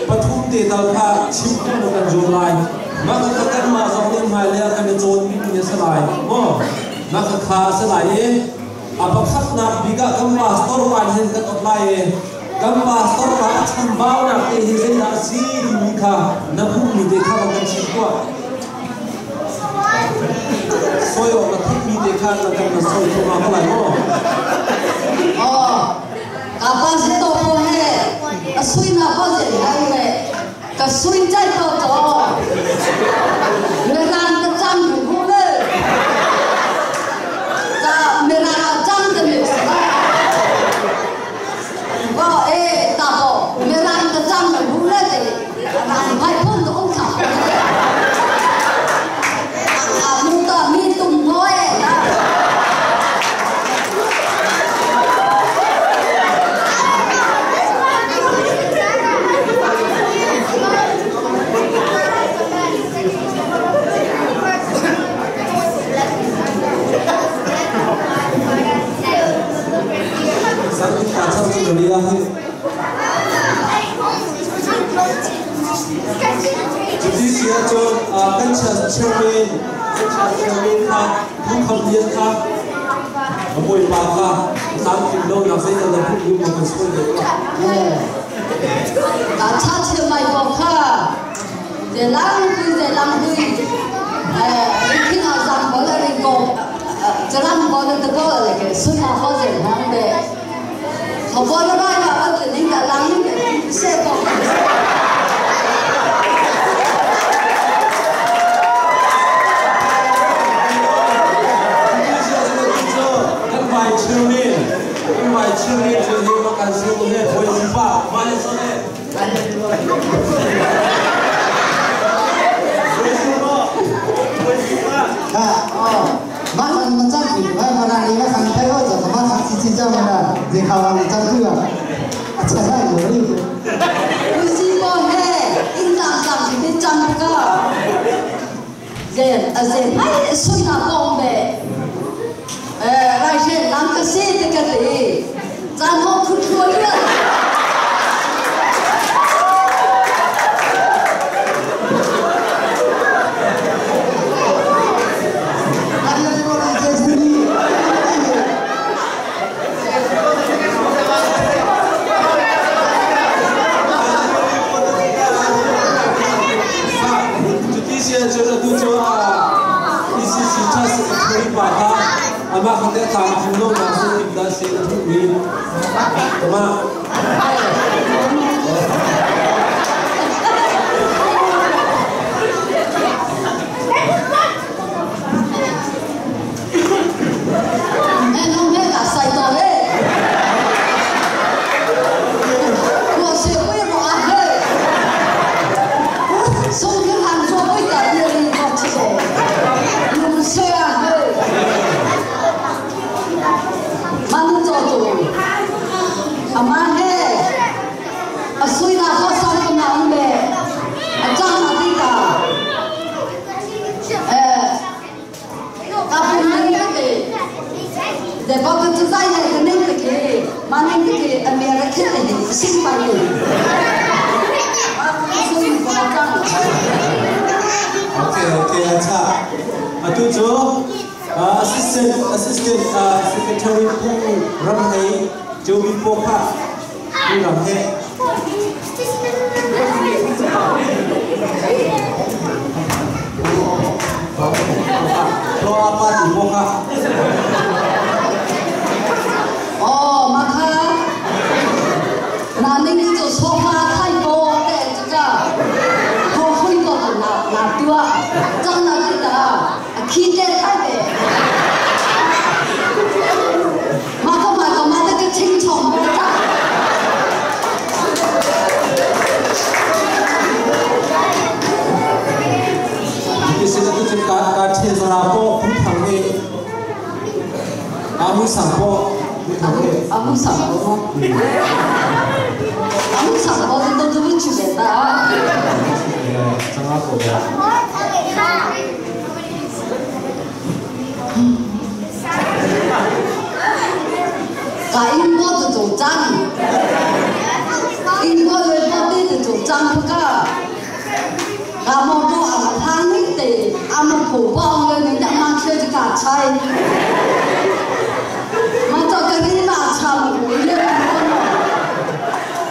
Pathum de dal kha chim ko kan jo lai ma ka kan ma mai le kan chon ni salai mo na kha salai apa khat na biga kam pastor pan hin kan otlai kam pastor ka cham baw na te hi sin na si ni kha na bu ni dekha ba kan chi ko soyo na thik mi dekha na kan na soy ko ma lai mo apa se to ko he asui na ko je hai me ka sui chai to to le ran ta cham bu le ta me ra cham de me sa ba ta bo me ran ta cham bu le de ran bai phon to ông cha mu ta mi tum noi Jadi siapa kan cermin ha, bukan dia ha, boleh pakai, sampai dong nak saya dalam buku makan sekolah. Tak cermin pakai, jalan tu, mungkin azam boleh ringkop, jalan boleh terbawa lagi, sunnah fazil hambe. Kalau boleh ada tu, ni tak langsung siapa? Cermin jadi makan sebelumnya boleh lupa mana sana. Makan macam ni, mana ni makan payah je, makan cici mana, dekawan macam tu ya. Cara ni. Usi bohe, indah tak kita cangka. Zen, ay sunnah bombe. Raise, langkah dekat ni. Jangan kutuan dia. Jadi saya jadi tujuh isi sisa seperti apa? Ama kita tak perlu langsung kita sendiri, teman. Amahe, asui dah pasal penang be, ajang nanti ka, tapi mana ke, dekat tu saya kena ke, mana ke Amerika ni, simpan ni. Asui penang. Okay, acha. Atu jo, assistant secretary Pung Ramhai. Jovi Poka, ni ramai. Lo apa tu Poka? Oh, maka nanti itu sofa Thai bo deh juga. Kau hui kau nak dua, jangan kita kita Thai deh. Chính chồng của ta. Di sini tu cakap kaca serapo pun thangge. Amu sampo, amu sampo itu tu lucu beta. Sangat kotor. Kain mo tu tu jang, in mo le mo tu tu jang peka. Kamu tu amat hang ni te, amat sai mà cho cái gì mà chăm cũng như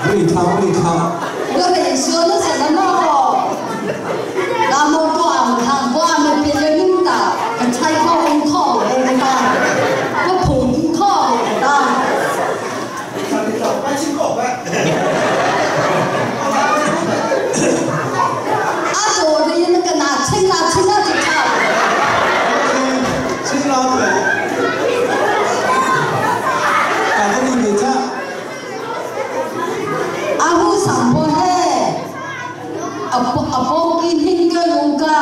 Beri tham cái này xưa nó sẽ nó làm một quả hàng quả mình bây giờ những ta cái trái kho không kho này ta cái phủ cũng kho này ta rồi bây giờ cái nào chính là thì sao xin lo rồi cả cái gì vậy cha aku sampo he apa kini ke muka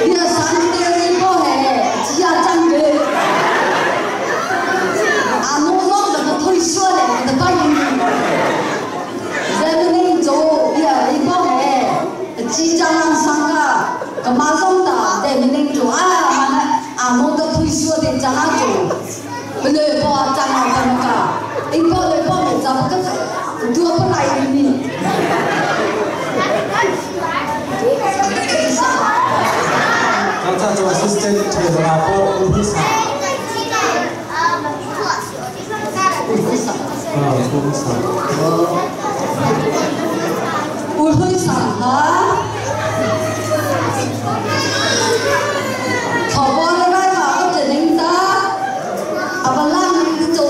dia sendiri po he dia jangan anu long dengan推说的的白云在那走dia ipo he chỉ jangan sangka kemasan dah de mening tu mana anu的推说的jangan tu benar po jangan sangka ipo le po me jangan ke dua pelai ini Kita coba asisten terapor ulhisa. ulhisa ha thọ le bai ha ko je ning ta abalang ni to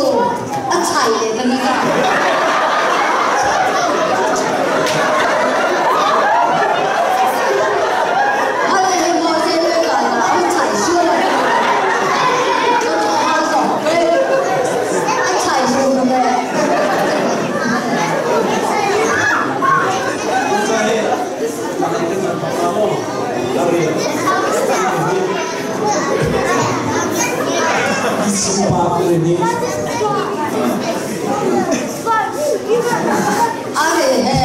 a chai le ka ni ka Sumpah ini. Are he,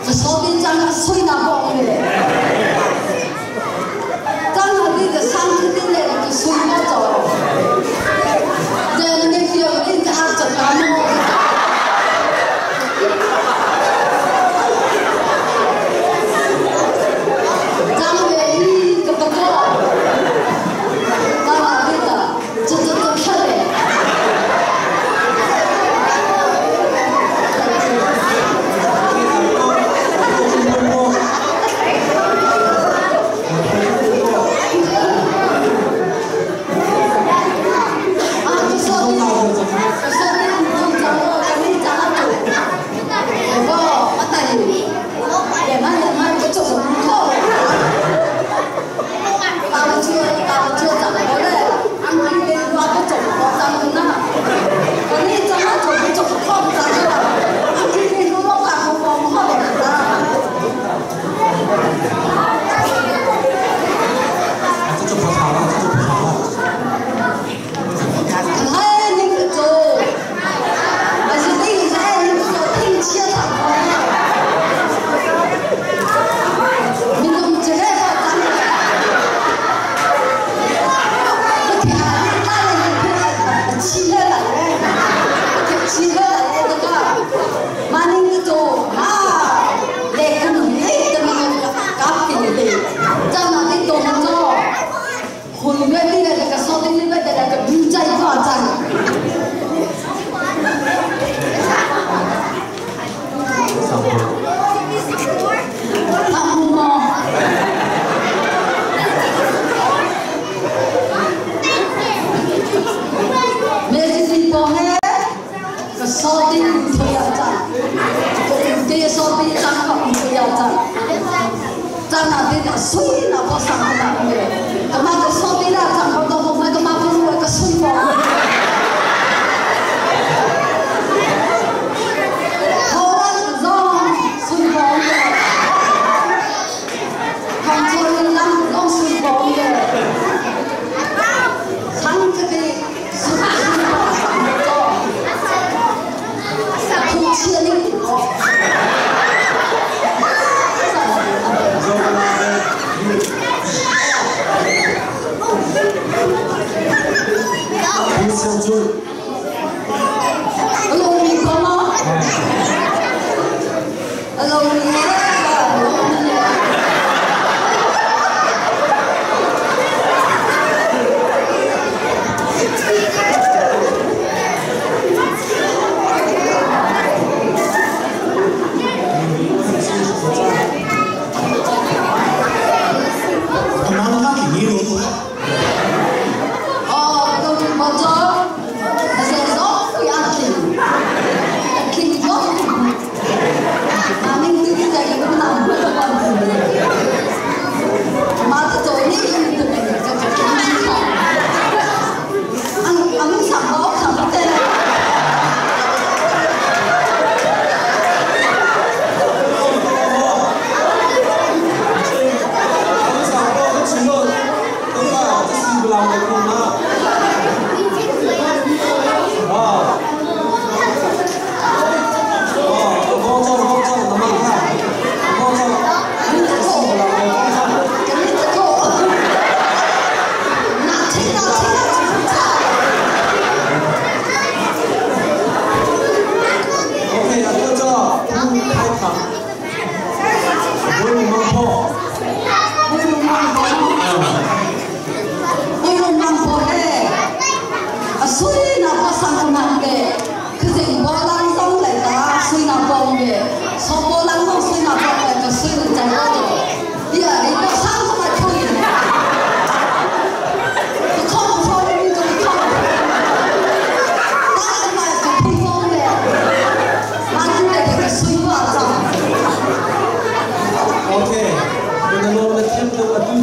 kesobi jangan sui nak bohong le. Jangan ni kesangkut ni le kesui macam. Jangan ni dia ini terasa kamu. Jangan ni kebetulan. Jangan kita cepat kali.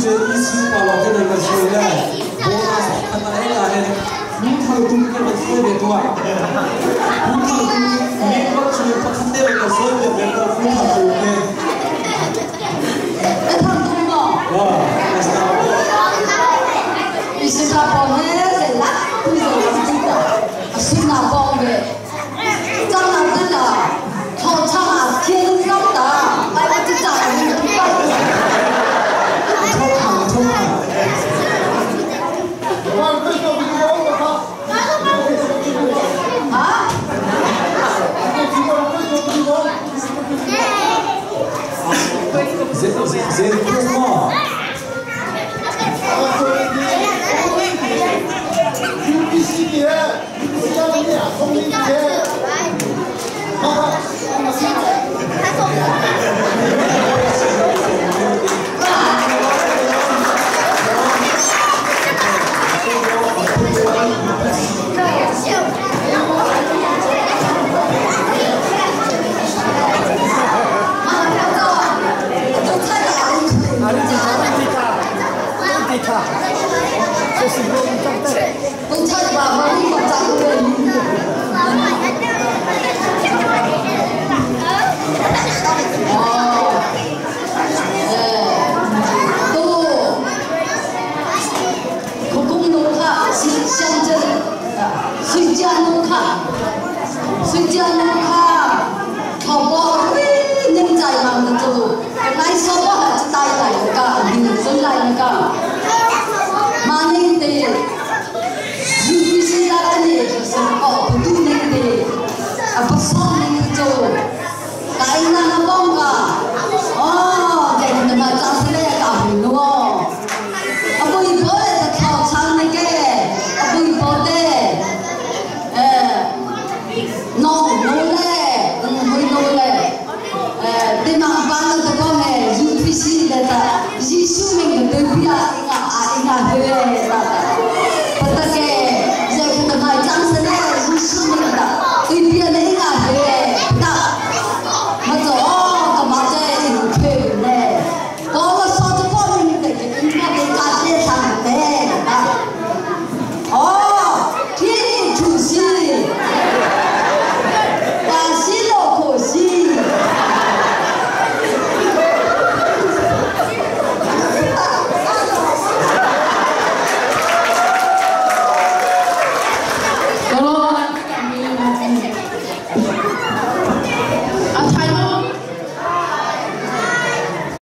về ý chí